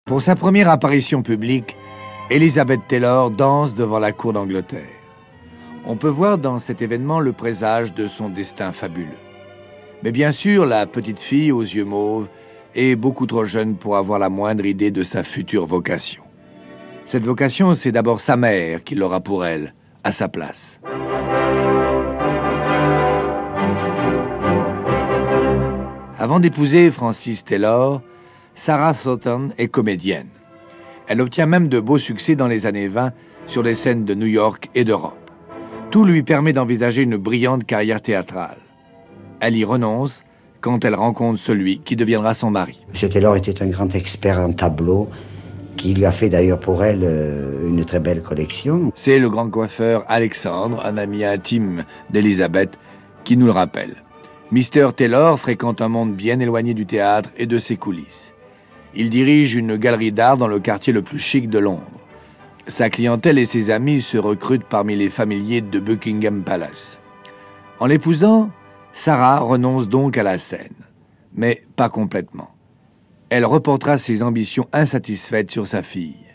Pour sa première apparition publique, Elizabeth Taylor danse devant la cour d'Angleterre. On peut voir dans cet événement le présage de son destin fabuleux. Mais bien sûr, la petite fille aux yeux mauves est beaucoup trop jeune pour avoir la moindre idée de sa future vocation. Cette vocation, c'est d'abord sa mère qui l'aura pour elle, à sa place. Avant d'épouser Francis Taylor, Sarah Thornton est comédienne. Elle obtient même de beaux succès dans les années 20 sur les scènes de New York et d'Europe. Tout lui permet d'envisager une brillante carrière théâtrale. Elle y renonce quand elle rencontre celui qui deviendra son mari. M. Taylor était un grand expert en tableau, qui lui a fait d'ailleurs pour elle une très belle collection. C'est le grand coiffeur Alexandre, un ami intime d'Elizabeth, qui nous le rappelle. Mr. Taylor fréquente un monde bien éloigné du théâtre et de ses coulisses. Il dirige une galerie d'art dans le quartier le plus chic de Londres. Sa clientèle et ses amis se recrutent parmi les familiers de Buckingham Palace. En l'épousant, Sarah renonce donc à la scène, mais pas complètement. Elle reportera ses ambitions insatisfaites sur sa fille.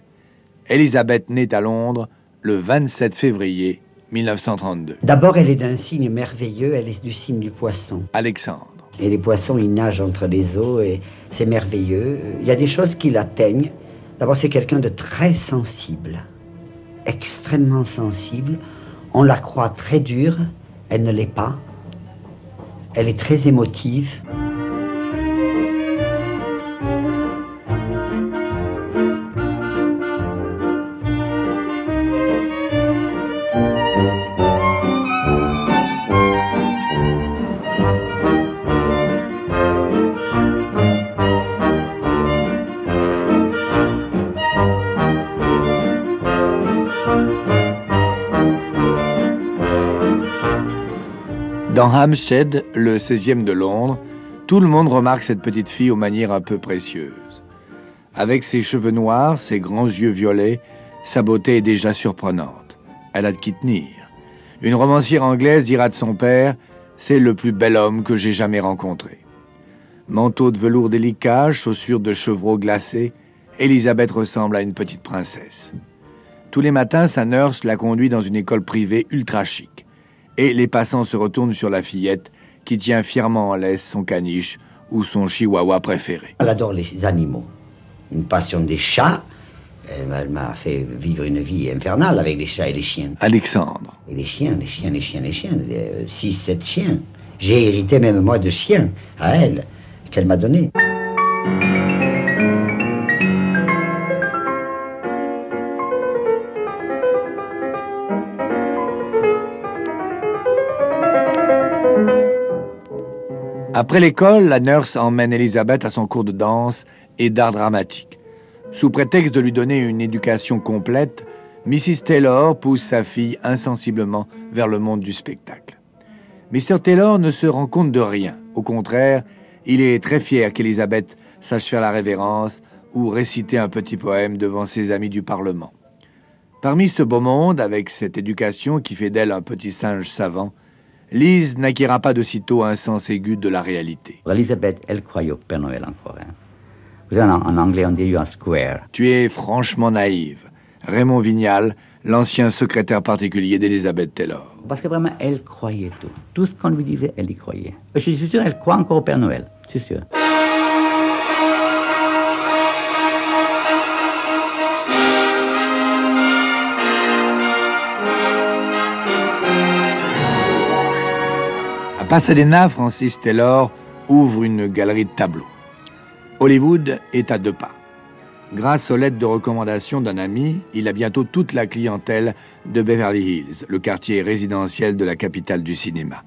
Elizabeth naît à Londres le 27 février 1932. D'abord, elle est d'un signe merveilleux, elle est du signe du poisson. Alexandre. Et les poissons, ils nagent entre les eaux et c'est merveilleux. Il y a des choses qui l'atteignent. D'abord, c'est quelqu'un de très sensible, extrêmement sensible. On la croit très dure, elle ne l'est pas. Elle est très émotive. Dans Hampstead, le 16e de Londres, tout le monde remarque cette petite fille aux manières un peu précieuses. Avec ses cheveux noirs, ses grands yeux violets, sa beauté est déjà surprenante. Elle a de qui tenir. Une romancière anglaise dira de son père « C'est le plus bel homme que j'ai jamais rencontré ». Manteau de velours délicat, chaussures de chevreau glacées, Elizabeth ressemble à une petite princesse. Tous les matins, sa nurse la conduit dans une école privée ultra chic. Et les passants se retournent sur la fillette qui tient fièrement en laisse son caniche ou son chihuahua préféré. Elle adore les animaux. Une passion des chats. Elle m'a fait vivre une vie infernale avec les chats et les chiens. Alexandre. Et les chiens. 6, 7 chiens. J'ai hérité même moi de chiens à elle, qu'elle m'a donné. Après l'école, la nurse emmène Elizabeth à son cours de danse et d'art dramatique. Sous prétexte de lui donner une éducation complète, Mrs. Taylor pousse sa fille insensiblement vers le monde du spectacle. Mr. Taylor ne se rend compte de rien. Au contraire, il est très fier qu'Elizabeth sache faire la révérence ou réciter un petit poème devant ses amis du Parlement. Parmi ce beau monde, avec cette éducation qui fait d'elle un petit singe savant, Lise n'acquérera pas de sitôt un sens aigu de la réalité. Elisabeth, elle croyait au Père Noël encore. Hein. Vous savez, en anglais, on dit you are square. Tu es franchement naïve. Raymond Vignal, l'ancien secrétaire particulier d'Elizabeth Taylor. Parce que vraiment, elle croyait tout. Tout ce qu'on lui disait, elle y croyait. Je suis sûr, elle croit encore au Père Noël. Je suis sûr. À Pasadena, Francis Taylor ouvre une galerie de tableaux. Hollywood est à 2 pas. Grâce aux lettres de recommandation d'un ami, il a bientôt toute la clientèle de Beverly Hills, le quartier résidentiel de la capitale du cinéma.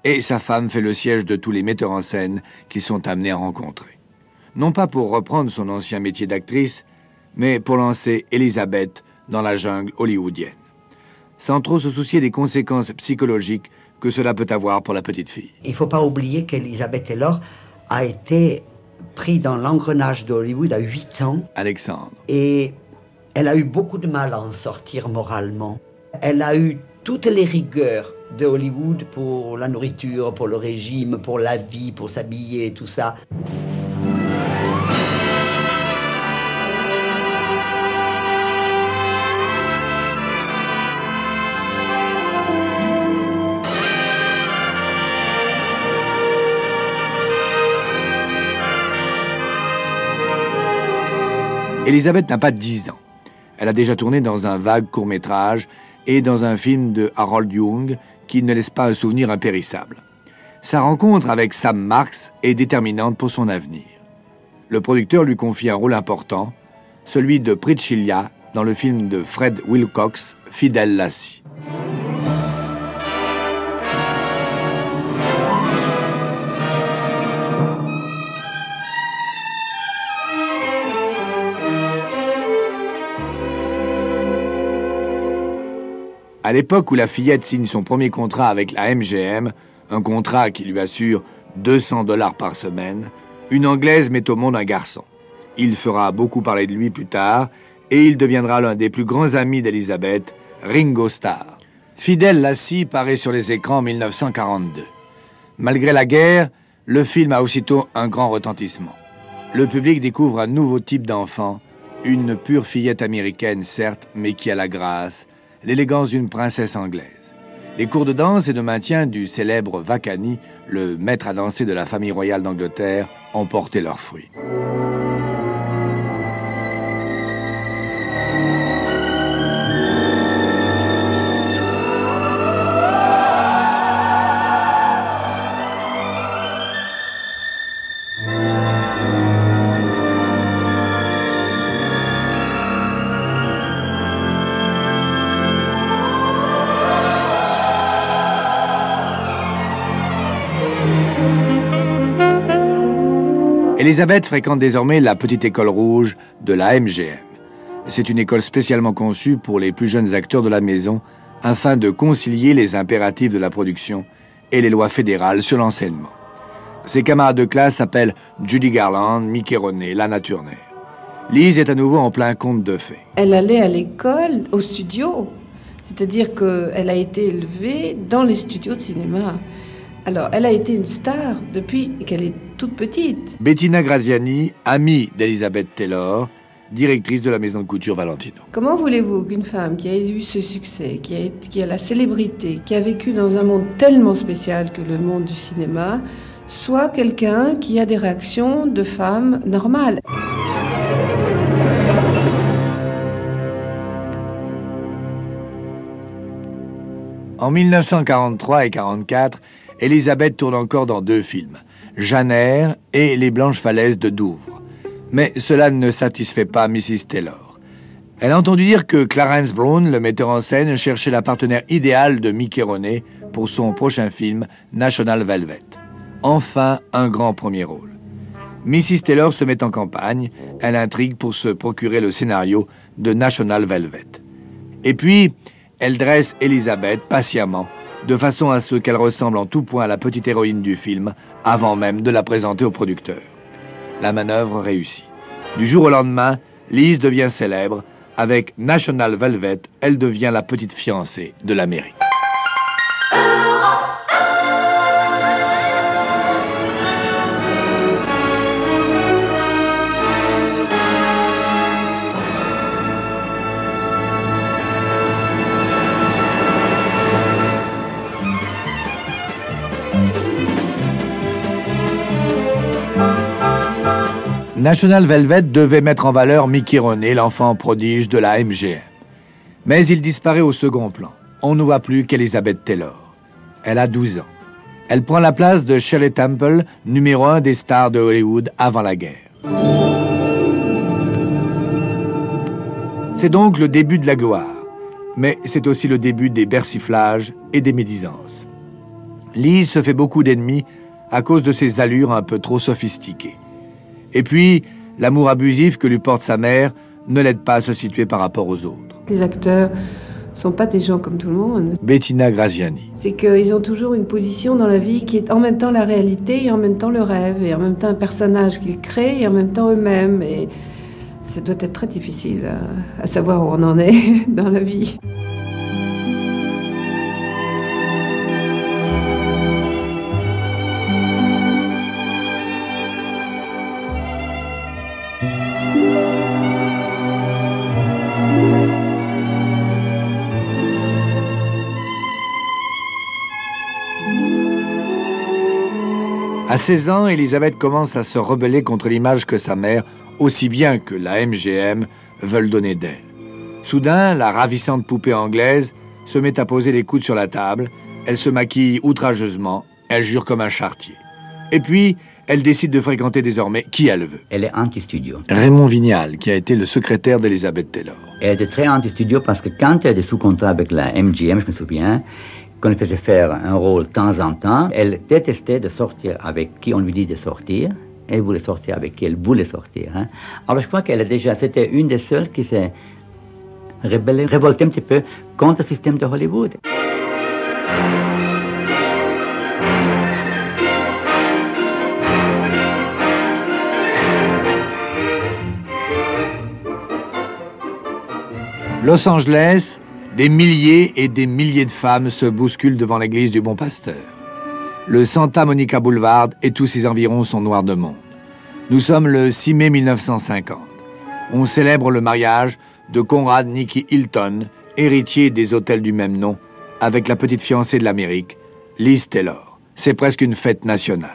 Et sa femme fait le siège de tous les metteurs en scène qui sont amenés à rencontrer. Non pas pour reprendre son ancien métier d'actrice, mais pour lancer Elizabeth dans la jungle hollywoodienne, sans trop se soucier des conséquences psychologiques que cela peut avoir pour la petite fille. Il ne faut pas oublier qu'Elizabeth Taylor a été prise dans l'engrenage de Hollywood à 8 ans. Alexandre. Et elle a eu beaucoup de mal à en sortir moralement. Elle a eu toutes les rigueurs de Hollywood pour la nourriture, pour le régime, pour la vie, pour s'habiller, tout ça. Elisabeth n'a pas 10 ans. Elle a déjà tourné dans un vague court-métrage et dans un film de Harold Young qui ne laisse pas un souvenir impérissable. Sa rencontre avec Sam Marks est déterminante pour son avenir. Le producteur lui confie un rôle important, celui de Priscilla dans le film de Fred Wilcox, Fidèle Lassie. À l'époque où la fillette signe son premier contrat avec la MGM, un contrat qui lui assure $200 par semaine, une Anglaise met au monde un garçon. Il fera beaucoup parler de lui plus tard et il deviendra l'un des plus grands amis d'Elisabeth, Ringo Starr. Fidèle Lassie paraît sur les écrans en 1942. Malgré la guerre, le film a aussitôt un grand retentissement. Le public découvre un nouveau type d'enfant, une pure fillette américaine certes, mais qui a la grâce, l'élégance d'une princesse anglaise. Les cours de danse et de maintien du célèbre Vakani, le maître à danser de la famille royale d'Angleterre, ont porté leurs fruits. Elisabeth fréquente désormais la petite école rouge de la MGM. C'est une école spécialement conçue pour les plus jeunes acteurs de la maison afin de concilier les impératifs de la production et les lois fédérales sur l'enseignement. Ses camarades de classe s'appellent Judy Garland, Mickey Rooney, Lana Turner. Lise est à nouveau en plein conte de fées. Elle allait à l'école, au studio, c'est-à-dire qu'elle a été élevée dans les studios de cinéma. Alors, elle a été une star depuis qu'elle est toute petite. Bettina Graziani, amie d'Elizabeth Taylor, directrice de la maison de couture Valentino. Comment voulez-vous qu'une femme qui a eu ce succès, qui a la célébrité, qui a vécu dans un monde tellement spécial que le monde du cinéma, soit quelqu'un qui a des réactions de femme normale? En 1943 et 1944, Elisabeth tourne encore dans 2 films, Jeanne Eyre et Les Blanches Falaises de Douvres. Mais cela ne satisfait pas Mrs. Taylor. Elle a entendu dire que Clarence Brown, le metteur en scène, cherchait la partenaire idéale de Mickey Rooney pour son prochain film, National Velvet. Enfin, un grand premier rôle. Mrs. Taylor se met en campagne, elle intrigue pour se procurer le scénario de National Velvet. Et puis, elle dresse Elisabeth patiemment, de façon à ce qu'elle ressemble en tout point à la petite héroïne du film, avant même de la présenter au producteur. La manœuvre réussit. Du jour au lendemain, Lise devient célèbre. Avec National Velvet, elle devient la petite fiancée de l'Amérique. National Velvet devait mettre en valeur Mickey Rooney, l'enfant prodige de la MGM. Mais il disparaît au second plan. On ne voit plus qu'Elizabeth Taylor. Elle a 12 ans. Elle prend la place de Shirley Temple, numéro 1 des stars de Hollywood avant la guerre. C'est donc le début de la gloire. Mais c'est aussi le début des persiflages et des médisances. Lise se fait beaucoup d'ennemis à cause de ses allures un peu trop sophistiquées. Et puis, l'amour abusif que lui porte sa mère ne l'aide pas à se situer par rapport aux autres. Les acteurs ne sont pas des gens comme tout le monde. Bettina Graziani. C'est qu'ils ont toujours une position dans la vie qui est en même temps la réalité et en même temps le rêve, et en même temps un personnage qu'ils créent et en même temps eux-mêmes. Et ça doit être très difficile à savoir où on en est dans la vie. À À 16 ans, Elisabeth commence à se rebeller contre l'image que sa mère, aussi bien que la MGM, veulent donner d'elle. Soudain, la ravissante poupée anglaise se met à poser les coudes sur la table, elle se maquille outrageusement, elle jure comme un charretier. Et puis, elle décide de fréquenter désormais qui elle veut. Elle est anti-studio. Raymond Vignal, qui a été le secrétaire d'Elizabeth Taylor. Elle était très anti-studio parce que quand elle était sous contrat avec la MGM, je me souviens, qu'on lui faisait faire un rôle de temps en temps, elle détestait de sortir avec qui on lui dit de sortir. Elle voulait sortir avec qui elle voulait sortir. Hein. Alors je crois c'était une des seules qui s'est révoltée un petit peu contre le système de Hollywood. Los Angeles, des milliers et des milliers de femmes se bousculent devant l'église du Bon Pasteur. Le Santa Monica Boulevard et tous ses environs sont noirs de monde. Nous sommes le 6 mai 1950. On célèbre le mariage de Conrad Nicky Hilton, héritier des hôtels du même nom, avec la petite fiancée de l'Amérique, Liz Taylor. C'est presque une fête nationale.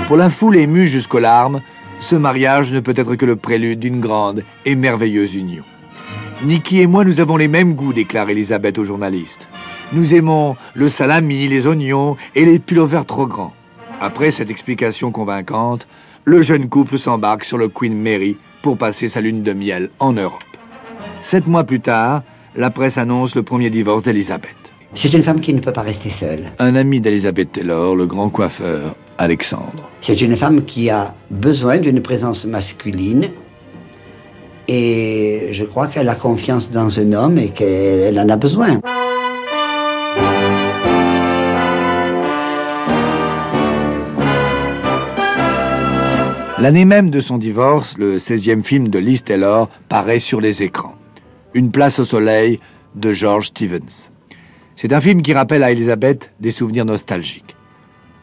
Pour la foule émue jusqu'aux larmes, ce mariage ne peut être que le prélude d'une grande et merveilleuse union. Nicky et moi, nous avons les mêmes goûts, déclare Elisabeth aux journalistes. Nous aimons le salami, les oignons et les pullovers trop grands. Après cette explication convaincante, le jeune couple s'embarque sur le Queen Mary pour passer sa lune de miel en Europe. 7 mois plus tard, la presse annonce le premier divorce d'Elisabeth. C'est une femme qui ne peut pas rester seule. Un ami d'Elizabeth Taylor, le grand coiffeur, Alexandre. C'est une femme qui a besoin d'une présence masculine et je crois qu'elle a confiance dans un homme et qu'elle en a besoin. L'année même de son divorce, le 16e film de Liz Taylor paraît sur les écrans. Une place au soleil de George Stevens. C'est un film qui rappelle à Elisabeth des souvenirs nostalgiques.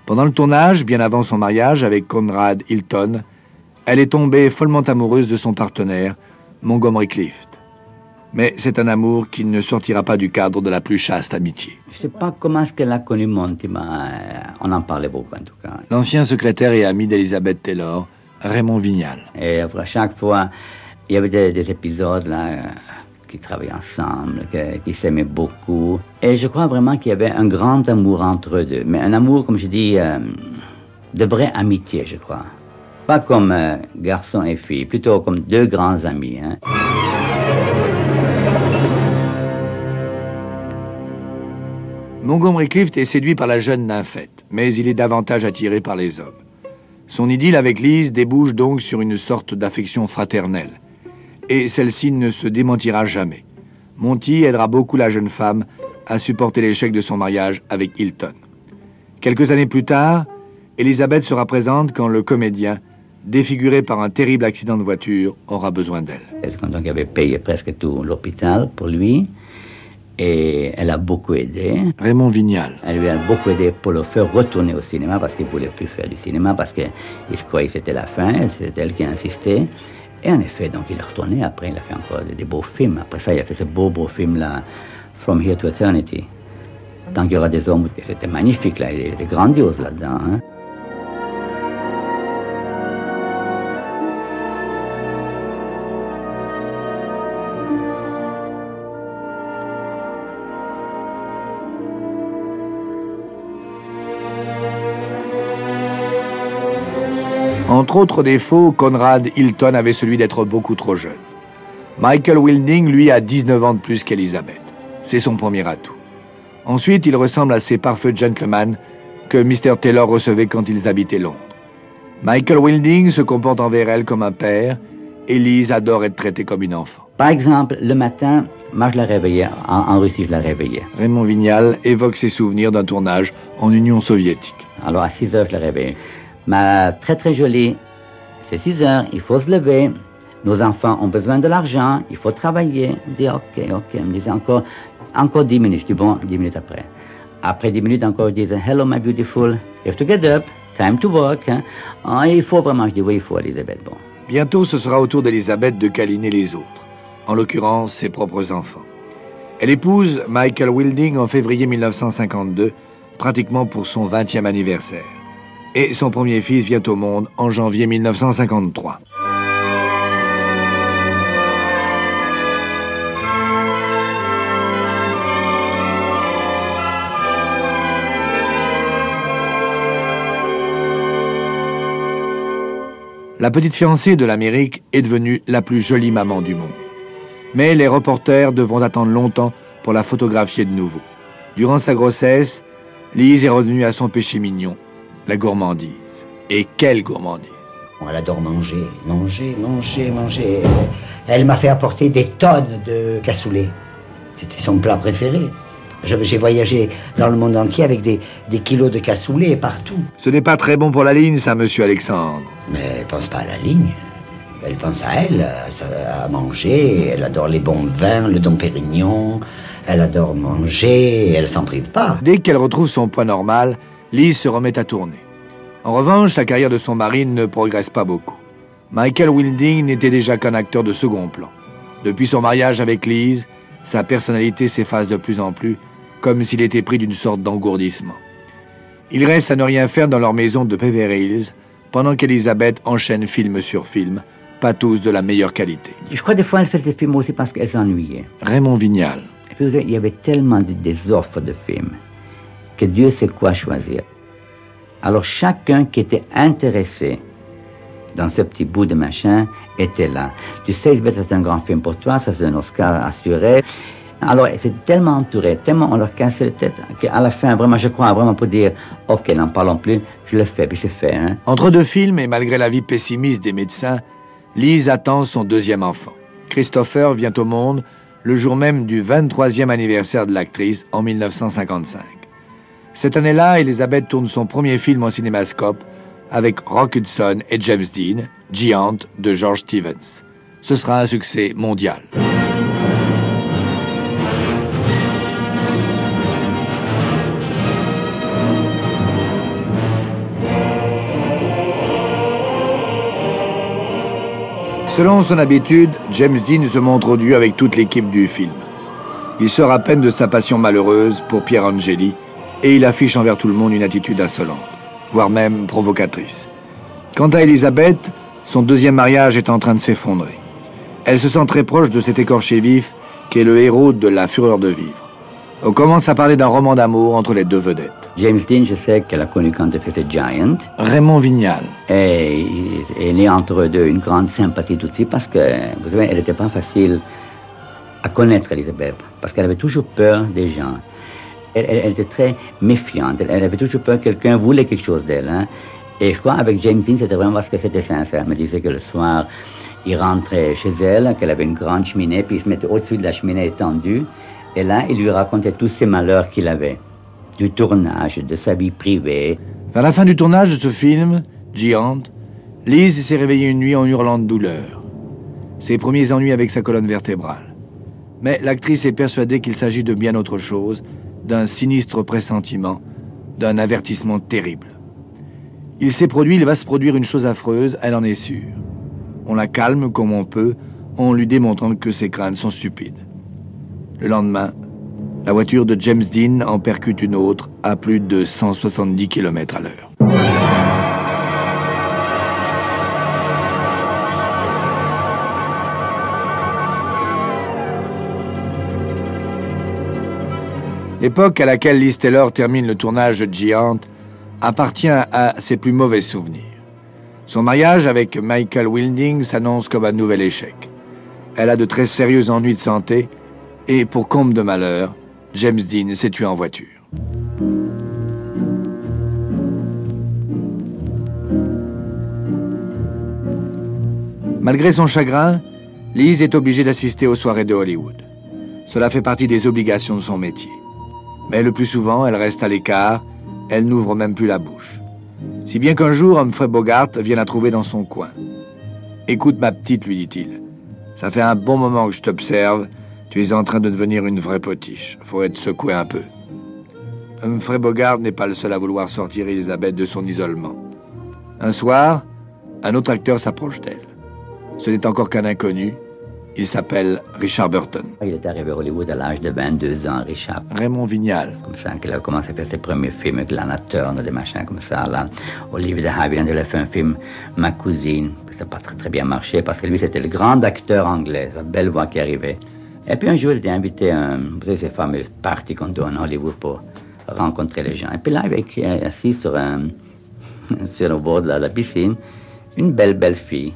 Pendant le tournage, bien avant son mariage avec Conrad Hilton, elle est tombée follement amoureuse de son partenaire, Montgomery Clift. Mais c'est un amour qui ne sortira pas du cadre de la plus chaste amitié. Je ne sais pas comment est-ce qu'elle a connu Monty, mais on en parlait beaucoup en tout cas. L'ancien secrétaire et ami d'Elizabeth Taylor, Raymond Vignal. Et à chaque fois, il y avait des épisodes là, qui travaillaient ensemble, qui s'aimaient beaucoup. Et je crois vraiment qu'il y avait un grand amour entre eux deux. Mais un amour, comme je dis, de vraie amitié, je crois. Pas comme garçon et fille, plutôt comme deux grands amis. Hein. Montgomery Clift est séduit par la jeune nymphette, mais il est davantage attiré par les hommes. Son idylle avec Liz débouche donc sur une sorte d'affection fraternelle. Et celle-ci ne se démentira jamais. Monty aidera beaucoup la jeune femme à supporter l'échec de son mariage avec Hilton. Quelques années plus tard, Elisabeth sera présente quand le comédien, défiguré par un terrible accident de voiture, aura besoin d'elle. Donc, elle avait payé presque tout l'hôpital pour lui. Et elle a beaucoup aidé. Raymond Vignal. Elle lui a beaucoup aidé pour le faire retourner au cinéma parce qu'il ne voulait plus faire du cinéma, parce qu'il se croyait que c'était la fin, c'était elle qui insistait. Et en effet, donc il est retourné. Après, il a fait encore des beaux films. Après ça, il a fait ce beau film là, From Here to Eternity. Tant qu'il y aura des hommes, c'était magnifique là, il était grandiose là-dedans. Hein. Entre autres défauts, Conrad Hilton avait celui d'être beaucoup trop jeune. Michael Wilding, lui, a 19 ans de plus qu'Elizabeth. C'est son premier atout. Ensuite, il ressemble à ces parfaits gentlemen que Mr. Taylor recevait quand ils habitaient Londres. Michael Wilding se comporte envers elle comme un père, et Liz adore être traitée comme une enfant. Par exemple, le matin, moi je la réveillais, en Russie je la réveillais. Raymond Vignal évoque ses souvenirs d'un tournage en Union soviétique. Alors à 6 heures, je la réveillais. Mais très très jolie, c'est 6 heures, il faut se lever, nos enfants ont besoin de l'argent, il faut travailler. Je dis ok, elle me disait encore 10 minutes, je dis bon, 10 minutes après. Après 10 minutes encore, je disais hello my beautiful, you have to get up, time to work. Hein. Ah, il faut vraiment, je dis oui, il faut, Elisabeth. Bon. Bientôt, ce sera au tour d'Elisabeth de câliner les autres, en l'occurrence ses propres enfants. Elle épouse Michael Wilding en février 1952, pratiquement pour son 20e anniversaire. Et son premier fils vient au monde en janvier 1953. La petite fiancée de l'Amérique est devenue la plus jolie maman du monde. Mais les reporters devront attendre longtemps pour la photographier de nouveau. Durant sa grossesse, Lise est revenue à son péché mignon, la gourmandise. Et quelle gourmandise! Elle adore manger, manger. Elle m'a fait apporter des tonnes de cassoulet. C'était son plat préféré. J'ai voyagé dans le monde entier avec des kilos de cassoulet partout. Ce n'est pas très bon pour la ligne, ça, monsieur Alexandre. Mais elle pense pas à la ligne. Elle pense à elle, à manger. Elle adore les bons vins, le Dom Pérignon. Elle adore manger, elle s'en prive pas. Dès qu'elle retrouve son poids normal, Lise se remet à tourner. En revanche, la carrière de son mari ne progresse pas beaucoup. Michael Wilding n'était déjà qu'un acteur de second plan. Depuis son mariage avec Lise, sa personnalité s'efface de plus en plus, comme s'il était pris d'une sorte d'engourdissement. Il reste à ne rien faire dans leur maison de Beverly Hills, pendant qu'Elisabeth enchaîne film sur film, pas tous de la meilleure qualité. Je crois des fois elle fait des films aussi parce qu'elle s'ennuyait. Raymond Vignal. Et puis il y avait tellement des offres de films que Dieu sait quoi choisir. Alors chacun qui était intéressé dans ce petit bout de machin était là. Tu sais, c'est un grand film pour toi, ça c'est un Oscar assuré. Alors c'était tellement entouré, tellement on leur cassait la tête qu'à la fin, vraiment, je crois, vraiment pour dire « Ok, n'en parlons plus », je le fais, puis c'est fait. Hein. Entre deux films, et malgré l'avis pessimiste des médecins, Lise attend son deuxième enfant. Christopher vient au monde le jour même du 23e anniversaire de l'actrice en 1955. Cette année-là, Elisabeth tourne son premier film en cinémascope avec Rock Hudson et James Dean, Giant de George Stevens. Ce sera un succès mondial. Selon son habitude, James Dean se montre odieux avec toute l'équipe du film. Il sort à peine de sa passion malheureuse pour Pierre Angeli et il affiche envers tout le monde une attitude insolente, voire même provocatrice. Quant à Elisabeth, son deuxième mariage est en train de s'effondrer. Elle se sent très proche de cet écorché vif qui est le héros de La Fureur de vivre. On commence à parler d'un roman d'amour entre les deux vedettes. James Dean, je sais qu'elle a connu quand elle faisait Giant. Raymond Vignal. Et il est né entre eux deux une grande sympathie tout de suite parce que, vous savez, elle n'était pas facile à connaître, Elisabeth, parce qu'elle avait toujours peur des gens. Elle était très méfiante. Elle avait toujours peur que quelqu'un voulait quelque chose d'elle. Hein. Et je crois avec James Dean, c'était vraiment parce que c'était sincère. Elle me disait que le soir, il rentrait chez elle, qu'elle avait une grande cheminée, puis il se mettait au-dessus de la cheminée étendue. Et là, il lui racontait tous ses malheurs qu'il avait. Du tournage, de sa vie privée. Vers la fin du tournage de ce film, Giant, Lise s'est réveillée une nuit en hurlant de douleur. Ses premiers ennuis avec sa colonne vertébrale. Mais l'actrice est persuadée qu'il s'agit de bien autre chose, d'un sinistre pressentiment, d'un avertissement terrible. Il va se produire une chose affreuse, elle en est sûre. On la calme comme on peut, en lui démontrant que ses craintes sont stupides. Le lendemain, la voiture de James Dean en percute une autre à plus de 170 km à l'heure. L'époque à laquelle Liz Taylor termine le tournage de Giant appartient à ses plus mauvais souvenirs. Son mariage avec Michael Wilding s'annonce comme un nouvel échec. Elle a de très sérieux ennuis de santé et, pour comble de malheur, James Dean s'est tué en voiture. Malgré son chagrin, Liz est obligée d'assister aux soirées de Hollywood. Cela fait partie des obligations de son métier. Mais le plus souvent, elle reste à l'écart, elle n'ouvre même plus la bouche. Si bien qu'un jour, Humphrey Bogart vient la trouver dans son coin. « Écoute, ma petite, lui dit-il, ça fait un bon moment que je t'observe. Tu es en train de devenir une vraie potiche. Faudrait te secouer un peu. » Humphrey Bogart n'est pas le seul à vouloir sortir Elisabeth de son isolement. Un soir, un autre acteur s'approche d'elle. Ce n'est encore qu'un inconnu. Il s'appelle Richard Burton. Il est arrivé à Hollywood à l'âge de 22 ans, Richard. Raymond Vignal. Comme ça, qu'il a commencé à faire ses premiers films avec Lana Turner, des machins comme ça. Là. Olivier de Havilland, il a fait un film, Ma cousine. Ça n'a pas très bien marché parce que lui, c'était le grand acteur anglais, la belle voix qui arrivait. Et puis un jour, il était invité à ces fameuses parties qu'on donne à Hollywood pour rencontrer les gens. Et puis là, il était assis sur le bord de la piscine, une belle fille.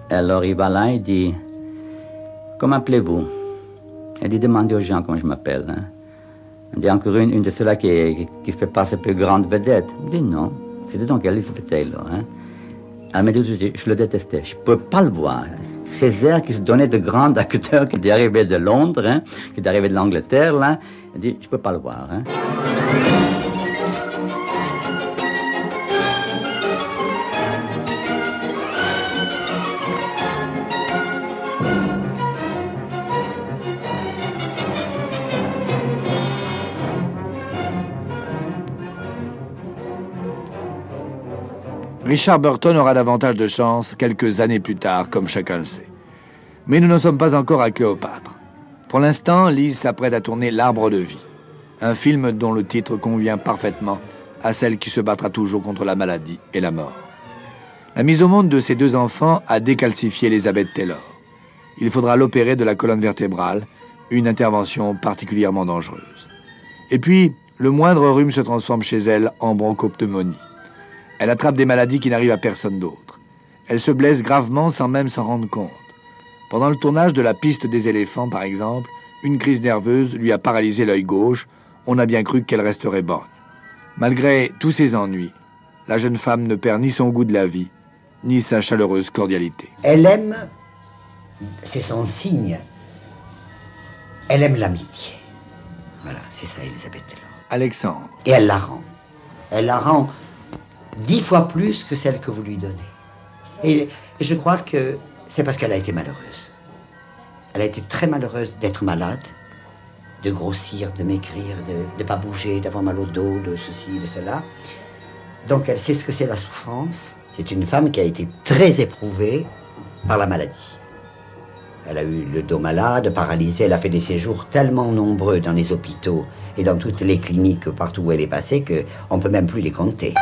Alors il va là, il dit, comment appelez-vous? Il dit, demandez aux gens comment je m'appelle. Hein. Il dit, encore une de ceux-là qui fait passer plus grande vedette. Il dit, non, c'était donc Elizabeth Taylor. Hein. Elle m'a dit, je le détestais, je ne peux pas le voir. Ces airs qui se donnaient de grands acteurs qui étaient arrivés de Londres, hein, qui étaient arrivés de l'Angleterre, là. Il dit, je ne peux pas le voir. Hein. Richard Burton aura davantage de chance quelques années plus tard, comme chacun le sait. Mais nous n'en sommes pas encore à Cléopâtre. Pour l'instant, Lise s'apprête à tourner L'Arbre de vie, un film dont le titre convient parfaitement à celle qui se battra toujours contre la maladie et la mort. La mise au monde de ces deux enfants a décalcifié Elizabeth Taylor. Il faudra l'opérer de la colonne vertébrale, une intervention particulièrement dangereuse. Et puis, le moindre rhume se transforme chez elle en bronchopneumonie. Elle attrape des maladies qui n'arrivent à personne d'autre. Elle se blesse gravement sans même s'en rendre compte. Pendant le tournage de La piste des éléphants, par exemple, une crise nerveuse lui a paralysé l'œil gauche. On a bien cru qu'elle resterait bonne. Malgré tous ses ennuis, la jeune femme ne perd ni son goût de la vie, ni sa chaleureuse cordialité. Elle aime, c'est son signe, elle aime l'amitié. Voilà, c'est ça, Elizabeth Taylor. Alexandre. Et elle la rend. Elle la rend 10 fois plus que celle que vous lui donnez. Et je crois que c'est parce qu'elle a été malheureuse. Elle a été très malheureuse d'être malade, de grossir, de maigrir, de ne pas bouger, d'avoir mal au dos, de ceci, de cela. Donc elle sait ce que c'est la souffrance. C'est une femme qui a été très éprouvée par la maladie. Elle a eu le dos malade, paralysé, elle a fait des séjours tellement nombreux dans les hôpitaux et dans toutes les cliniques partout où elle est passée qu'on ne peut même plus les compter.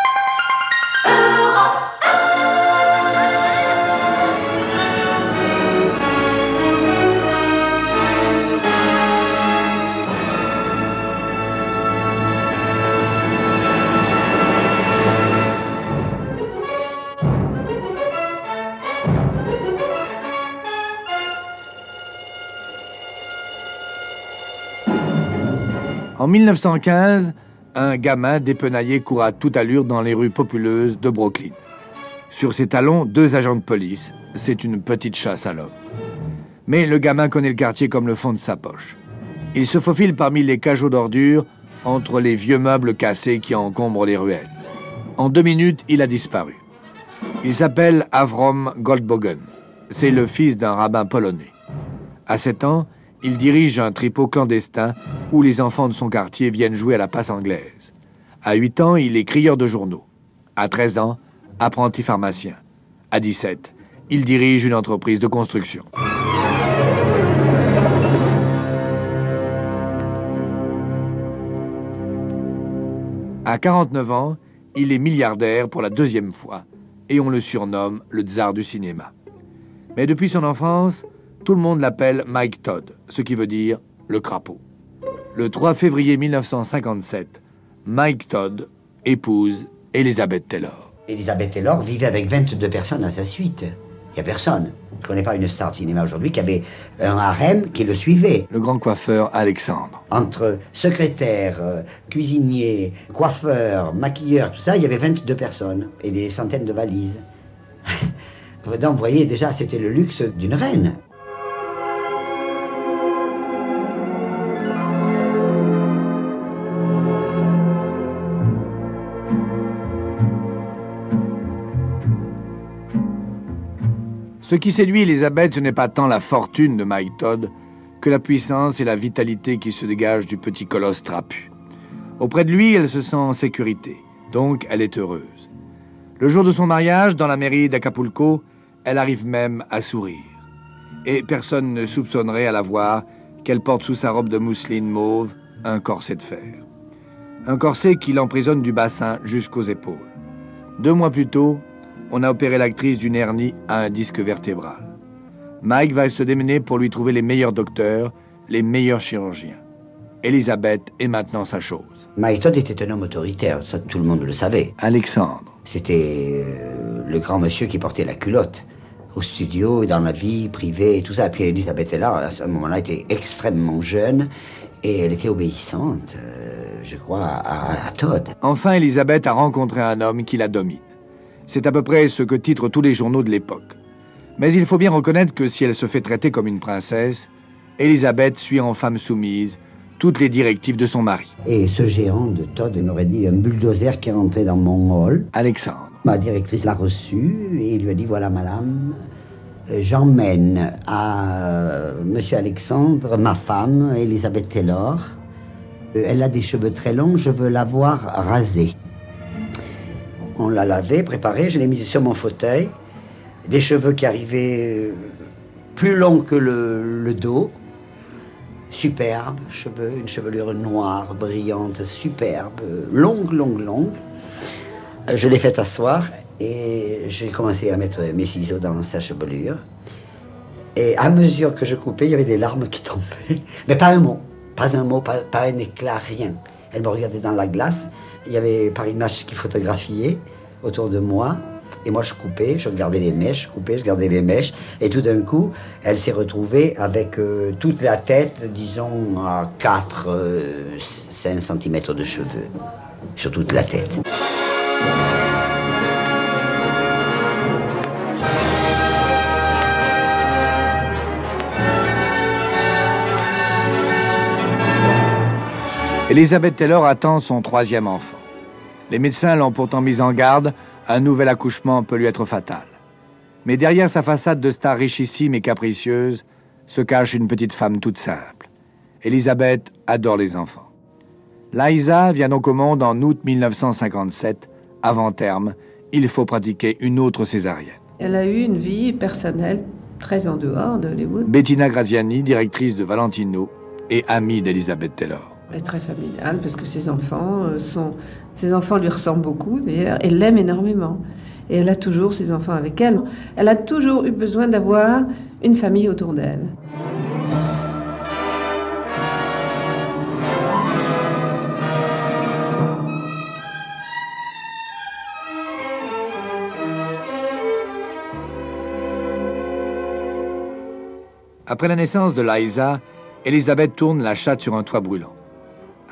En 1915, un gamin dépenaillé court à toute allure dans les rues populeuses de Brooklyn. Sur ses talons, 2 agents de police. C'est une petite chasse à l'homme. Mais le gamin connaît le quartier comme le fond de sa poche. Il se faufile parmi les cajots d'ordures, entre les vieux meubles cassés qui encombrent les ruelles. En 2 minutes, il a disparu. Il s'appelle Avrom Goldbogen. C'est le fils d'un rabbin polonais. À 7 ans, il dirige un tripot clandestin où les enfants de son quartier viennent jouer à la passe anglaise. À 8 ans, il est crieur de journaux. À 13 ans, apprenti pharmacien. À 17, il dirige une entreprise de construction. À 49 ans, il est milliardaire pour la 2e fois et on le surnomme le tsar du cinéma. Mais depuis son enfance, tout le monde l'appelle Mike Todd, ce qui veut dire le crapaud. Le 3 février 1957, Mike Todd épouse Elizabeth Taylor. Elizabeth Taylor vivait avec 22 personnes à sa suite. Il n'y a personne. Je ne connais pas une star de cinéma aujourd'hui qui avait un harem qui le suivait. Le grand coiffeur Alexandre. Entre secrétaire, cuisinier, coiffeur, maquilleur, tout ça, il y avait 22 personnes et des centaines de valises. Donc, vous voyez, déjà, c'était le luxe d'une reine. Ce qui séduit Elizabeth, ce n'est pas tant la fortune de Mike Todd que la puissance et la vitalité qui se dégagent du petit colosse trapu. Auprès de lui, elle se sent en sécurité, donc elle est heureuse. Le jour de son mariage, dans la mairie d'Acapulco, elle arrive même à sourire. Et personne ne soupçonnerait à la voir qu'elle porte sous sa robe de mousseline mauve un corset de fer. Un corset qui l'emprisonne du bassin jusqu'aux épaules. 2 mois plus tôt, on a opéré l'actrice d'une hernie à un disque vertébral. Mike va se démener pour lui trouver les meilleurs docteurs, les meilleurs chirurgiens. Elisabeth est maintenant sa chose. Mike Todd était un homme autoritaire, ça tout le monde le savait. Alexandre. C'était le grand monsieur qui portait la culotte au studio, dans la vie privée et tout ça. Et puis Elisabeth Taylor, à ce moment-là, était extrêmement jeune et elle était obéissante, je crois, à Todd. Enfin, Elisabeth a rencontré un homme qui la domine. C'est à peu près ce que titrent tous les journaux de l'époque. Mais il faut bien reconnaître que si elle se fait traiter comme une princesse, Elisabeth suit en femme soumise toutes les directives de son mari. Et ce géant de Todd, il m'aurait dit un bulldozer qui est rentré dans mon hall. Alexandre. Ma directrice l'a reçu et il lui a dit, voilà madame, j'emmène à monsieur Alexandre, ma femme, Elisabeth Taylor. Elle a des cheveux très longs, je veux la voir rasée. On l'a lavée, préparée, je l'ai mise sur mon fauteuil. Des cheveux qui arrivaient plus longs que le dos. Superbe, cheveux, une chevelure noire, brillante, superbe, longue. Je l'ai fait asseoir et j'ai commencé à mettre mes ciseaux dans sa chevelure. Et à mesure que je coupais, il y avait des larmes qui tombaient. Mais pas un mot, pas un éclat, rien. Elle me regardait dans la glace. Il y avait par image qui photographiait autour de moi. Et moi, je coupais, je regardais les mèches, je gardais les mèches. Et tout d'un coup, elle s'est retrouvée avec toute la tête, disons, à 4-5 cm de cheveux. Sur toute la tête. Elisabeth Taylor attend son 3e enfant. Les médecins l'ont pourtant mise en garde. Un nouvel accouchement peut lui être fatal. Mais derrière sa façade de star richissime et capricieuse se cache une petite femme toute simple. Elisabeth adore les enfants. Liza vient donc au monde en août 1957. Avant terme, il faut pratiquer une autre césarienne. Elle a eu une vie personnelle très en dehors d'Hollywood. Bettina Graziani, directrice de Valentino et amie d'Elisabeth Taylor. Elle est très familiale parce que ses enfants lui ressemblent beaucoup, mais elle l'aime énormément. Et elle a toujours ses enfants avec elle. Elle a toujours eu besoin d'avoir une famille autour d'elle. Après la naissance de Liza, Elisabeth tourne La chatte sur un toit brûlant.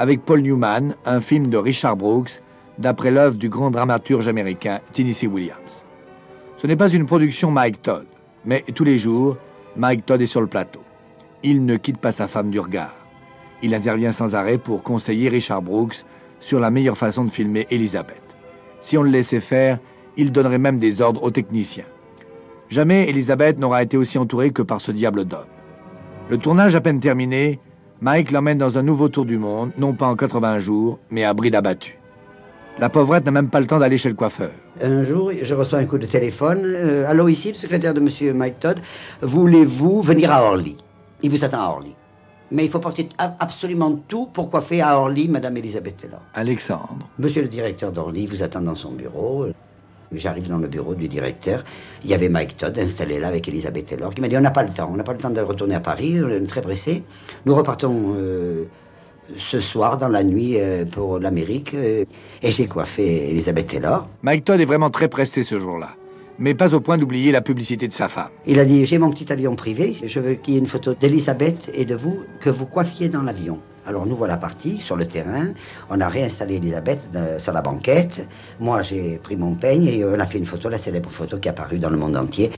Avec Paul Newman, un film de Richard Brooks, d'après l'œuvre du grand dramaturge américain Tennessee Williams. Ce n'est pas une production Mike Todd, mais tous les jours, Mike Todd est sur le plateau. Il ne quitte pas sa femme du regard. Il intervient sans arrêt pour conseiller Richard Brooks sur la meilleure façon de filmer Elisabeth. Si on le laissait faire, il donnerait même des ordres aux techniciens. Jamais Elisabeth n'aura été aussi entourée que par ce diable d'homme. Le tournage à peine terminé, Mike l'emmène dans un nouveau tour du monde, non pas en 80 jours, mais à bride abattue. La pauvrette n'a même pas le temps d'aller chez le coiffeur. Un jour, je reçois un coup de téléphone. Allô, ici, le secrétaire de monsieur Mike Todd. Voulez-vous venir à Orly? Il vous attend à Orly. Mais il faut porter absolument tout pour coiffer à Orly madame Elisabeth Taylor. Alexandre. Monsieur le directeur d'Orly vous attend dans son bureau. J'arrive dans le bureau du directeur. Il y avait Mike Todd installé là avec Elisabeth Taylor qui m'a dit on n'a pas le temps de retourner à Paris, on est très pressé. Nous repartons ce soir dans la nuit pour l'Amérique et j'ai coiffé Elisabeth Taylor. Mike Todd est vraiment très pressé ce jour-là, mais pas au point d'oublier la publicité de sa femme. Il a dit j'ai mon petit avion privé, je veux qu'il y ait une photo d'Elisabeth et de vous que vous coiffiez dans l'avion. Alors nous voilà partis sur le terrain, on a réinstallé Elisabeth sur la banquette, moi j'ai pris mon peigne et on a fait une photo, la célèbre photo qui est apparue dans le monde entier.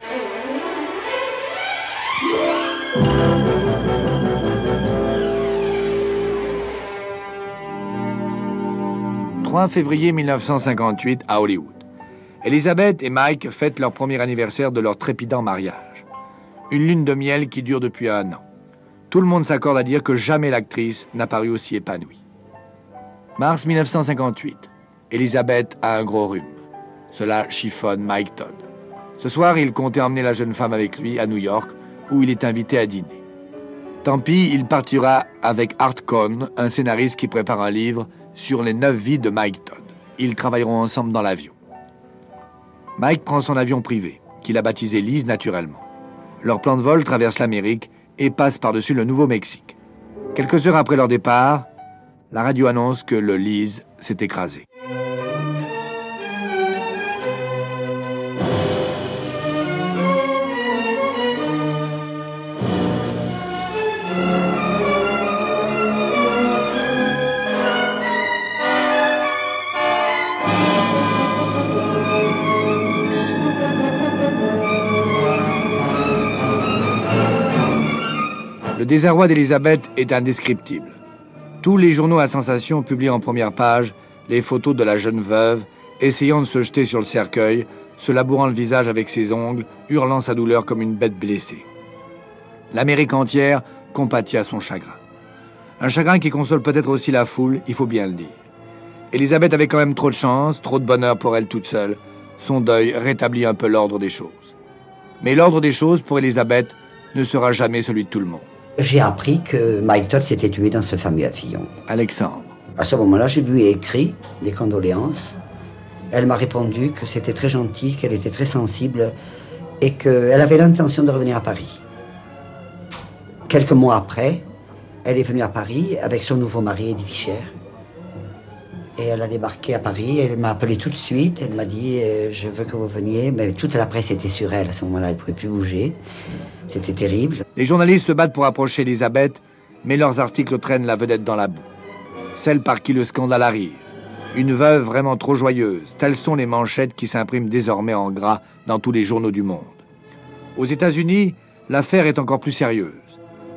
3 février 1958 à Hollywood. Elisabeth et Mike fêtent leur premier anniversaire de leur trépidant mariage. Une lune de miel qui dure depuis 1 an. Tout le monde s'accorde à dire que jamais l'actrice n'a paru aussi épanouie. Mars 1958. Elisabeth a un gros rhume. Cela chiffonne Mike Todd. Ce soir, il comptait emmener la jeune femme avec lui à New York, où il est invité à dîner. Tant pis, il partira avec Art Cohn, un scénariste qui prépare un livre sur les 9 vies de Mike Todd. Ils travailleront ensemble dans l'avion. Mike prend son avion privé, qu'il a baptisé Lise naturellement. Leur plan de vol traverse l'Amérique et passe par-dessus le Nouveau-Mexique. Quelques heures après leur départ, la radio annonce que le Lise s'est écrasé. Le désarroi d'Elisabeth est indescriptible. Tous les journaux à sensation publient en première page les photos de la jeune veuve essayant de se jeter sur le cercueil, se labourant le visage avec ses ongles, hurlant sa douleur comme une bête blessée. L'Amérique entière compatit à son chagrin. Un chagrin qui console peut-être aussi la foule, il faut bien le dire. Elisabeth avait quand même trop de chance, trop de bonheur pour elle toute seule. Son deuil rétablit un peu l'ordre des choses. Mais l'ordre des choses, pour Elisabeth, ne sera jamais celui de tout le monde. J'ai appris que Mike Todd s'était tué dans ce fameux avion. Alexandre. À ce moment-là, je lui ai écrit des condoléances. Elle m'a répondu que c'était très gentil, qu'elle était très sensible et qu'elle avait l'intention de revenir à Paris. Quelques mois après, elle est venue à Paris avec son nouveau mari, Eddie Fischer. Et elle a débarqué à Paris, elle m'a appelé tout de suite, elle m'a dit « je veux que vous veniez », mais toute la presse était sur elle à ce moment-là, elle ne pouvait plus bouger. C'était terrible. Les journalistes se battent pour approcher Elisabeth, mais leurs articles traînent la vedette dans la boue. Celle par qui le scandale arrive. Une veuve vraiment trop joyeuse, telles sont les manchettes qui s'impriment désormais en gras dans tous les journaux du monde. Aux États-Unis, l'affaire est encore plus sérieuse.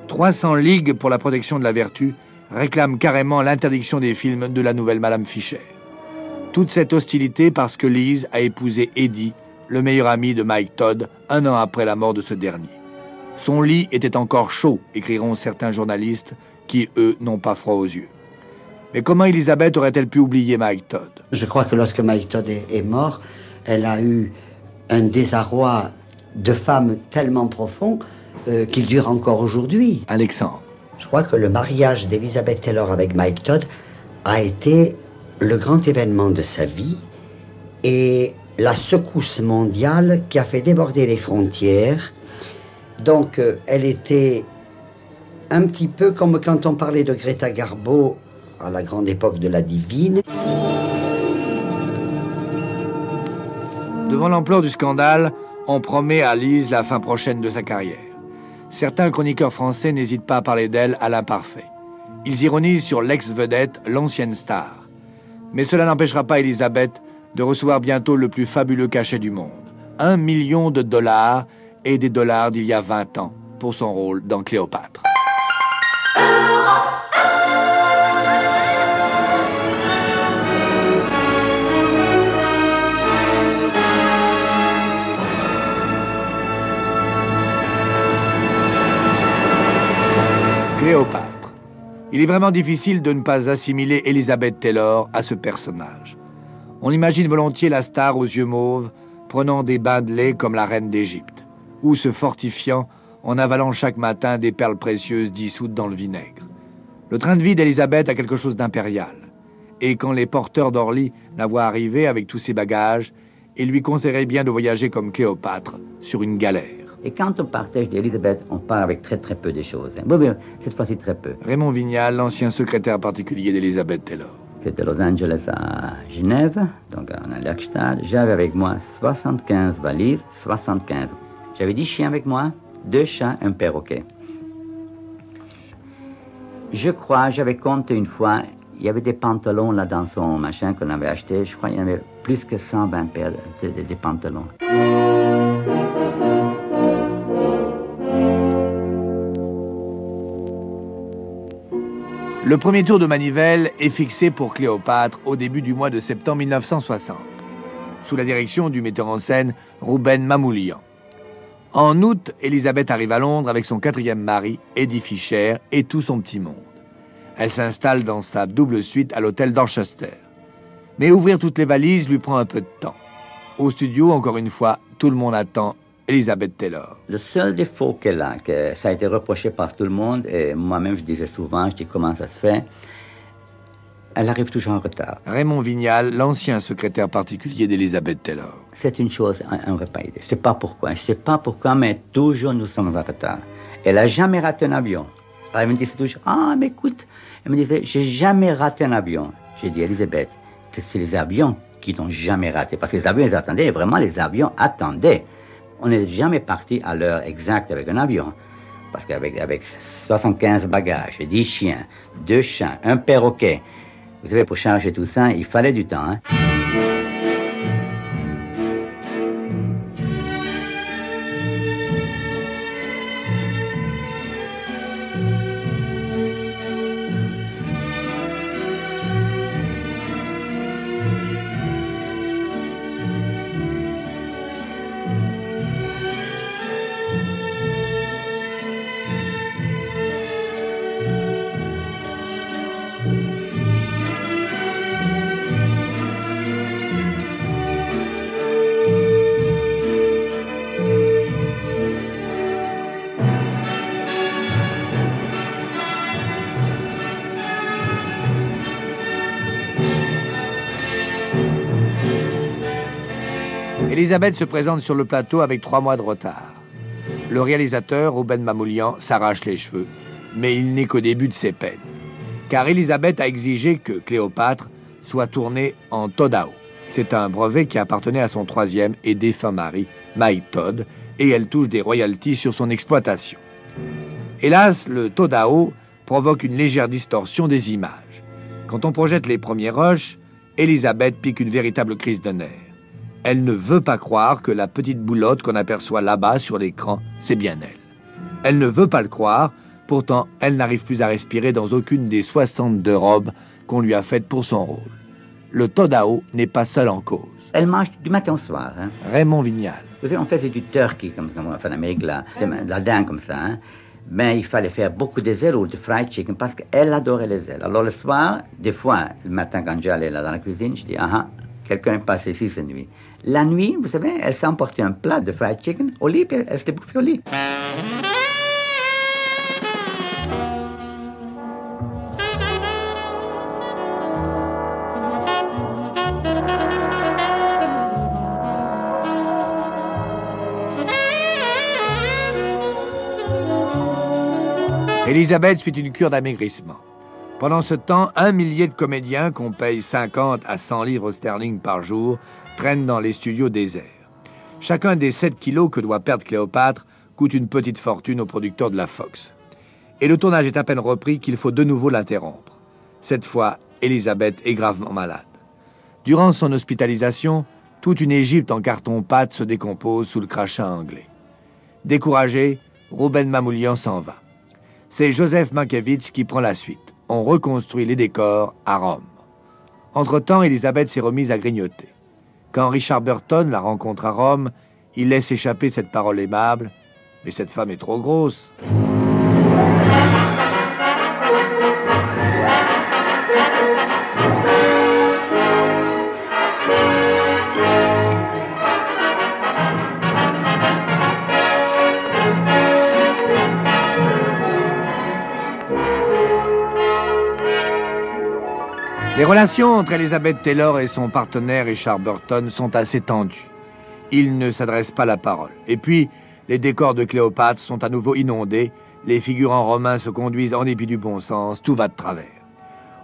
300 ligues pour la protection de la vertu réclament carrément l'interdiction des films de la nouvelle Madame Fischer. Toute cette hostilité parce que Lise a épousé Eddie, le meilleur ami de Mike Todd, un an après la mort de ce dernier. Son lit était encore chaud, écriront certains journalistes qui, eux, n'ont pas froid aux yeux. Mais comment Elisabeth aurait-elle pu oublier Mike Todd? Je crois que lorsque Mike Todd est mort, elle a eu un désarroi de femme tellement profond qu'il dure encore aujourd'hui. Alexandre. Je crois que le mariage d'Elizabeth Taylor avec Mike Todd a été le grand événement de sa vie et la secousse mondiale qui a fait déborder les frontières. Donc, elle était un petit peu comme quand on parlait de Greta Garbo à la grande époque de la Divine. Devant l'ampleur du scandale, on promet à Lise la fin prochaine de sa carrière. Certains chroniqueurs français n'hésitent pas à parler d'elle à l'imparfait. Ils ironisent sur l'ex-vedette, l'ancienne star. Mais cela n'empêchera pas Elisabeth de recevoir bientôt le plus fabuleux cachet du monde. 1 million de dollars et des dollars d'il y a 20 ans pour son rôle dans Cléopâtre. Cléopâtre. Il est vraiment difficile de ne pas assimiler Elizabeth Taylor à ce personnage. On imagine volontiers la star aux yeux mauves prenant des bains de lait comme la reine d'Égypte, ou se fortifiant en avalant chaque matin des perles précieuses dissoutes dans le vinaigre. Le train de vie d'Elisabeth a quelque chose d'impérial. Et quand les porteurs d'Orly la voient arriver avec tous ses bagages, ils lui conseilleraient bien de voyager comme Cléopâtre sur une galère. Et quand on partage d'Elisabeth, on part avec très très peu de choses. Oui, cette fois-ci très peu. Raymond Vignal, l'ancien secrétaire particulier d'Elisabeth Taylor. J'étais à Los Angeles à Genève, donc à l'Erkstadt. J'avais avec moi 75 valises, 75. J'avais 10 chiens avec moi, 2 chats, un perroquet. Je crois, j'avais compté une fois, il y avait des pantalons là dans son machin qu'on avait acheté. Je crois qu'il y en avait plus que 120 paires de pantalons. Le premier tour de manivelle est fixé pour Cléopâtre au début du mois de septembre 1960, sous la direction du metteur en scène Rouben Mamoulian. En août, Elisabeth arrive à Londres avec son 4e mari, Eddie Fischer, et tout son petit monde. Elle s'installe dans sa double suite à l'hôtel Dorchester. Mais ouvrir toutes les valises lui prend un peu de temps. Au studio, encore une fois, tout le monde attend Elizabeth Taylor. Le seul défaut qu'elle a, que ça a été reproché par tout le monde, et moi-même je disais souvent, je dis comment ça se fait, elle arrive toujours en retard. Raymond Vignal, l'ancien secrétaire particulier d'Elizabeth Taylor. C'est une chose, on ne veut pas aider. Je ne sais pas pourquoi. Je ne sais pas pourquoi, mais toujours nous sommes en retard. Elle n'a jamais raté un avion. Elle me disait toujours, ah, mais écoute, elle me disait, j'ai jamais raté un avion. J'ai dit, Elisabeth, c'est les avions qui n'ont jamais raté. Parce que les avions, ils attendaient, vraiment, les avions attendaient. On n'est jamais parti à l'heure exacte avec un avion. Parce qu'avec 75 bagages, 10 chiens, 2 chats, un perroquet, vous savez, pour charger tout ça, il fallait du temps, hein. Elisabeth se présente sur le plateau avec 3 mois de retard. Le réalisateur, Rouben Mamoulian, s'arrache les cheveux, mais il n'est qu'au début de ses peines. Car Elisabeth a exigé que Cléopâtre soit tournée en Todao. C'est un brevet qui appartenait à son 3e et défunt mari, Mike Todd, et elle touche des royalties sur son exploitation. Hélas, le Todao provoque une légère distorsion des images. Quand on projette les premiers rushs, Elisabeth pique une véritable crise de nerfs. Elle ne veut pas croire que la petite boulotte qu'on aperçoit là-bas sur l'écran, c'est bien elle. Elle ne veut pas le croire, pourtant elle n'arrive plus à respirer dans aucune des 62 robes qu'on lui a faites pour son rôle. Le Todao n'est pas seul en cause. Elle mange du matin au soir, hein. Raymond Vignal. Vous savez, on faisait du turkey, comme on fait en Amérique, là, de la dinde comme ça, hein. Mais il fallait faire beaucoup des ailes ou du fried chicken parce qu'elle adorait les ailes. Alors le soir, des fois, le matin quand j'allais là dans la cuisine, je dis, ah, quelqu'un est passé ici cette nuit. La nuit, vous savez, elle s'est emportée un plat de fried chicken au lit, puis elle s'était bouffée au lit. Elisabeth suit une cure d'amaigrissement. Pendant ce temps, 1 millier de comédiens qu'on paye 50 à 100 livres sterling par jour traînent dans les studios déserts. Chacun des 7 kilos que doit perdre Cléopâtre coûte une petite fortune aux producteurs de la Fox. Et le tournage est à peine repris qu'il faut de nouveau l'interrompre. Cette fois, Elisabeth est gravement malade. Durant son hospitalisation, toute une Égypte en carton-pâte se décompose sous le crachat anglais. Découragé, Rouben Mamoulian s'en va. C'est Joseph Mankiewicz qui prend la suite. On reconstruit les décors à Rome. Entre-temps, Elisabeth s'est remise à grignoter. Quand Richard Burton la rencontre à Rome, il laisse échapper cette parole aimable. « Mais cette femme est trop grosse !» Les relations entre Elizabeth Taylor et son partenaire Richard Burton sont assez tendues. Ils ne s'adressent pas la parole. Et puis, les décors de Cléopâtre sont à nouveau inondés, les figurants romains se conduisent en dépit du bon sens, tout va de travers.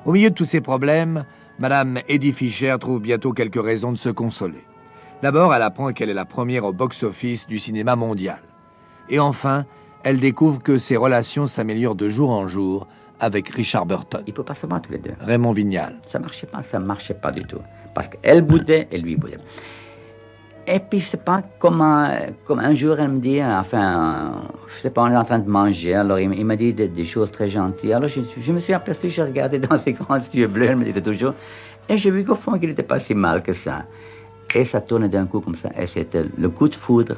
Au milieu de tous ces problèmes, Madame Eddie Fisher trouve bientôt quelques raisons de se consoler. D'abord, elle apprend qu'elle est la première au box-office du cinéma mondial. Et enfin, elle découvre que ses relations s'améliorent de jour en jour avec Richard Burton. Il ne peut pas se voir tous les deux. Raymond Vignal. Ça ne marchait pas du tout. Parce qu'elle boudait et lui boudait. Et puis, je ne sais pas comment un jour, elle me dit, enfin, je ne sais pas, on est en train de manger, alors il m'a dit des choses très gentilles. Alors, je me suis aperçu, j'ai regardé dans ses grands yeux bleus, elle me disait toujours, et j'ai vu qu'au fond, qu'il n'était pas si mal que ça. Et ça tournait d'un coup comme ça, et c'était le coup de foudre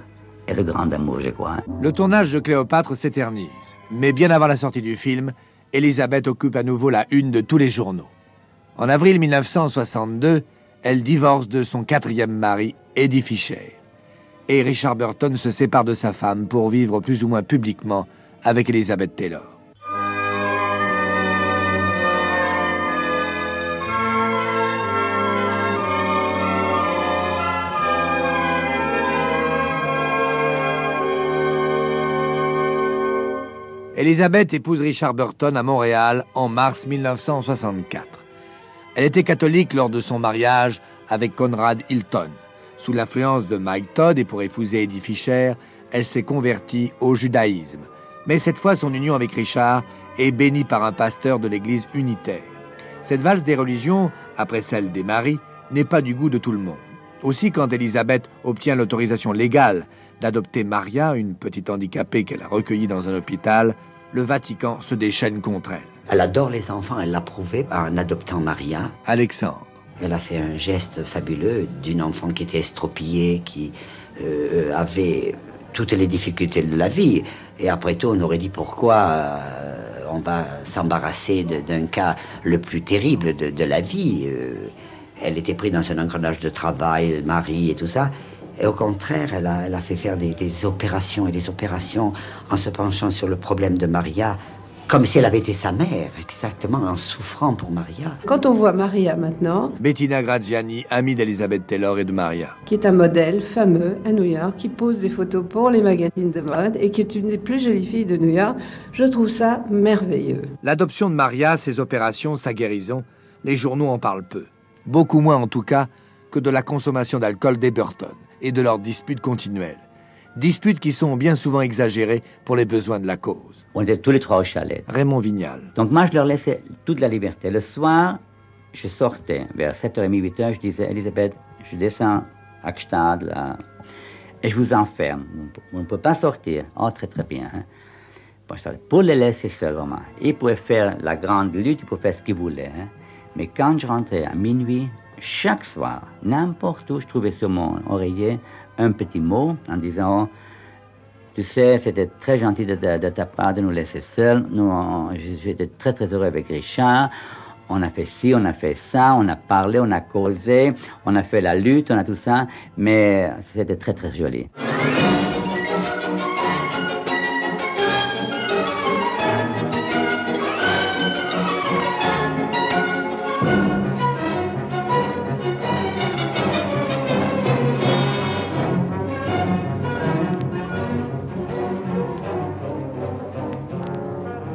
et le grand amour, je crois. Le tournage de Cléopâtre s'éternise, mais bien avant la sortie du film, Elisabeth occupe à nouveau la une de tous les journaux. En avril 1962, elle divorce de son 4e mari, Eddie Fisher. Et Richard Burton se sépare de sa femme pour vivre plus ou moins publiquement avec Elizabeth Taylor. Elizabeth épouse Richard Burton à Montréal en mars 1964. Elle était catholique lors de son mariage avec Conrad Hilton. Sous l'influence de Mike Todd et pour épouser Eddie Fisher, elle s'est convertie au judaïsme. Mais cette fois, son union avec Richard est bénie par un pasteur de l'Église unitaire. Cette valse des religions, après celle des maris, n'est pas du goût de tout le monde. Aussi, quand Elizabeth obtient l'autorisation légale d'adopter Maria, une petite handicapée qu'elle a recueillie dans un hôpital, le Vatican se déchaîne contre elle. Elle adore les enfants, elle l'a prouvé en adoptant Maria. Alexandre. Elle a fait un geste fabuleux d'une enfant qui était estropiée, qui avait toutes les difficultés de la vie. Et après tout, on aurait dit pourquoi on va s'embarrasser d'un cas le plus terrible de la vie. Elle était prise dans un engrenage de travail, mari et tout ça. Et au contraire, elle a fait faire des opérations et des opérations en se penchant sur le problème de Maria, comme si elle avait été sa mère, exactement, en souffrant pour Maria. Quand on voit Maria maintenant, Bettina Graziani, amie d'Elizabeth Taylor et de Maria. qui est un modèle fameux à New York, qui pose des photos pour les magazines de mode et qui est une des plus jolies filles de New York, je trouve ça merveilleux. L'adoption de Maria, ses opérations, sa guérison, les journaux en parlent peu. Beaucoup moins en tout cas que de la consommation d'alcool des Burton et de leurs disputes continuelles. Disputes qui sont bien souvent exagérées pour les besoins de la cause. On était tous les trois au chalet. Raymond Vignal. Donc moi, je leur laissais toute la liberté. Le soir, je sortais vers 7h30, 8h, je disais, Elisabeth, je descends à Gstad, là, et je vous enferme. On ne peut pas sortir. Oh, très, très bien. Hein. Bon, pour les laisser seuls, vraiment. Ils pouvaient faire la grande lutte, ils pouvaient faire ce qu'ils voulaient. Hein. Mais quand je rentrais à minuit, chaque soir, n'importe où, je trouvais sur mon oreiller un petit mot en disant, tu sais, c'était très gentil de ta part de nous laisser seuls. J'étais très, très heureux avec Richard. On a fait ci, on a fait ça, on a parlé, on a causé, on a fait la lutte, on a tout ça, mais c'était très, très joli.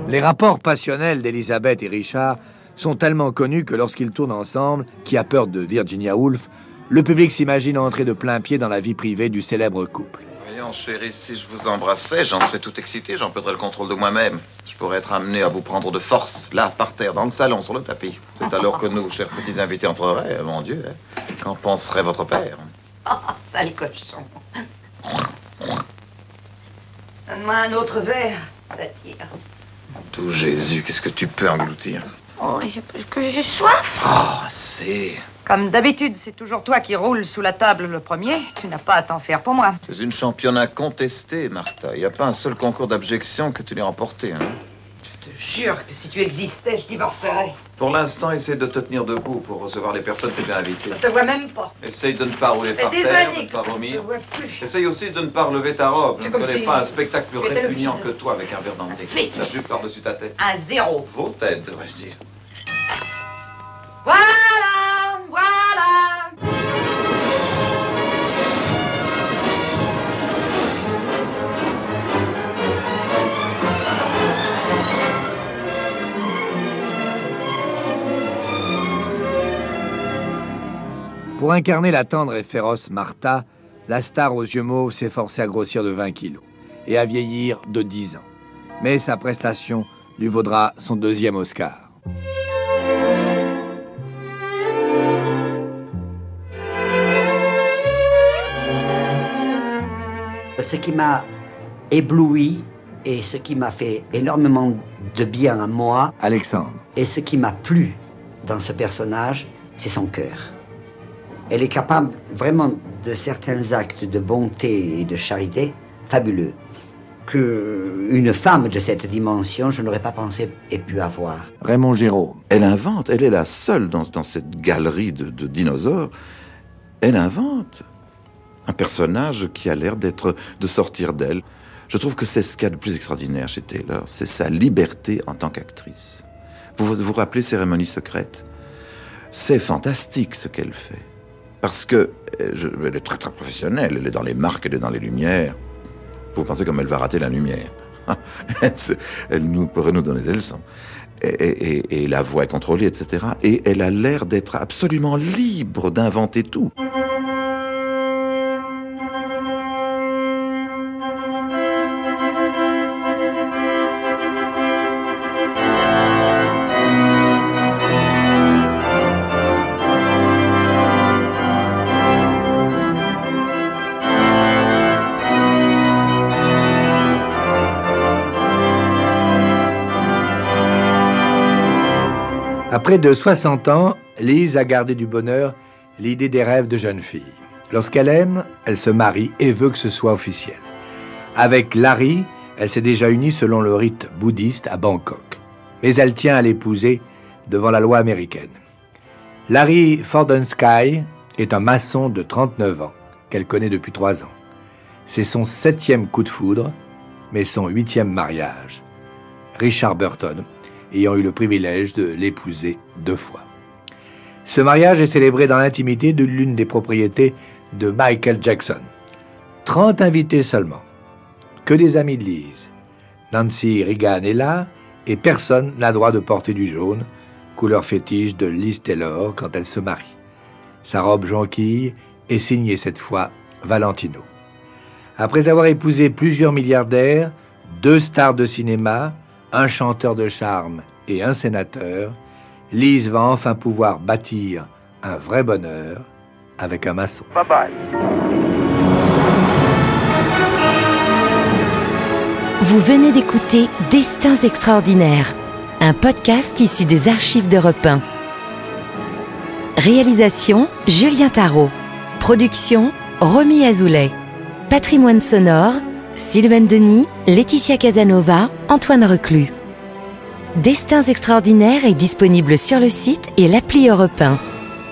Les rapports passionnels d'Elizabeth et Richard sont tellement connus que lorsqu'ils tournent ensemble, qui a peur de Virginia Woolf, le public s'imagine entrer de plein pied dans la vie privée du célèbre couple. Voyons, chérie, si je vous embrassais, j'en serais tout excité, j'en perdrais le contrôle de moi-même. Je pourrais être amené à vous prendre de force, là, par terre, dans le salon, sur le tapis. C'est alors que nous, chers petits invités, entreraient, mon Dieu. Hein. Qu'en penserait votre père? Oh, sale cochon. Donne-moi un autre verre, ça tire. Tout Jésus, qu'est-ce que tu peux engloutir? Oh, que j'ai soif. Oh, c'est... Comme d'habitude, c'est toujours toi qui roules sous la table le premier. Tu n'as pas à t'en faire pour moi. Tu es une championne incontestée, Martha. Il n'y a pas un seul concours d'abjection que tu n'aies remporté, hein? Je te jure que si tu existais, je divorcerais. Pour l'instant, essaie de te tenir debout pour recevoir les personnes que tu as invitées. Je te vois même pas. Essaye de ne pas rouler par des terre, années de ne pas que je vomir. te vois plus. Essaye aussi de ne pas relever ta robe. Je C'est ne comme connais si- pas un spectacle plus C'était le répugnant vide. que toi avec un verre dans le nez. Fais La tous. jupe par-dessus ta tête. Un zéro. Vos têtes, devrais-je dire. Voilà, voilà. Pour incarner la tendre et féroce Martha, la star aux yeux mauves s'est forcée à grossir de 20 kilos et à vieillir de 10 ans. Mais sa prestation lui vaudra son deuxième Oscar. Ce qui m'a ébloui et ce qui m'a fait énormément de bien à moi Alexandre. et ce qui m'a plu dans ce personnage, c'est son cœur. Elle est capable vraiment de certains actes de bonté et de charité fabuleux qu'une femme de cette dimension, je n'aurais pas pensé ait pu avoir. Raymond Gérôme. Elle invente, elle est la seule dans cette galerie de dinosaures, elle invente Un personnage qui a l'air de sortir d'elle. Je trouve que c'est ce qu'il y a de plus extraordinaire chez Taylor, c'est sa liberté en tant qu'actrice. Vous vous rappelez Cérémonie secrète? C'est fantastique ce qu'elle fait. Parce que elle est très très professionnelle, elle est dans les marques, elle est dans les lumières. Vous pensez comme elle va rater la lumière. Elle pourrait nous donner des leçons. Et la voix est contrôlée, etc. Et elle a l'air d'être absolument libre d'inventer tout. À près de 60 ans, Lise a gardé du bonheur l'idée des rêves de jeune fille. Lorsqu'elle aime, elle se marie et veut que ce soit officiel. Avec Larry, elle s'est déjà unie selon le rite bouddhiste à Bangkok. Mais elle tient à l'épouser devant la loi américaine. Larry Fordensky est un maçon de 39 ans qu'elle connaît depuis 3 ans. C'est son 7e coup de foudre, mais son 8e mariage. Richard Burton ayant eu le privilège de l'épouser 2 fois. Ce mariage est célébré dans l'intimité de l'une des propriétés de Michael Jackson. 30 invités seulement, que des amis de Lise. Nancy Reagan est là et personne n'a droit de porter du jaune, couleur fétiche de Liz Taylor quand elle se marie. Sa robe jonquille est signée cette fois Valentino. Après avoir épousé plusieurs milliardaires, 2 stars de cinéma, un chanteur de charme et un sénateur, Lise va enfin pouvoir bâtir un vrai bonheur avec un maçon. Bye bye. Vous venez d'écouter Destins extraordinaires, un podcast issu des archives d'Europe 1. Réalisation Julien Tarot. Production Romy Azoulay. Patrimoine sonore Sylvain Denis, Laetitia Casanova, Antoine Reclus. Destins extraordinaires est disponible sur le site et l'appli Europe 1.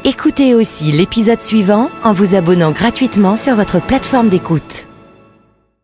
Écoutez aussi l'épisode suivant en vous abonnant gratuitement sur votre plateforme d'écoute.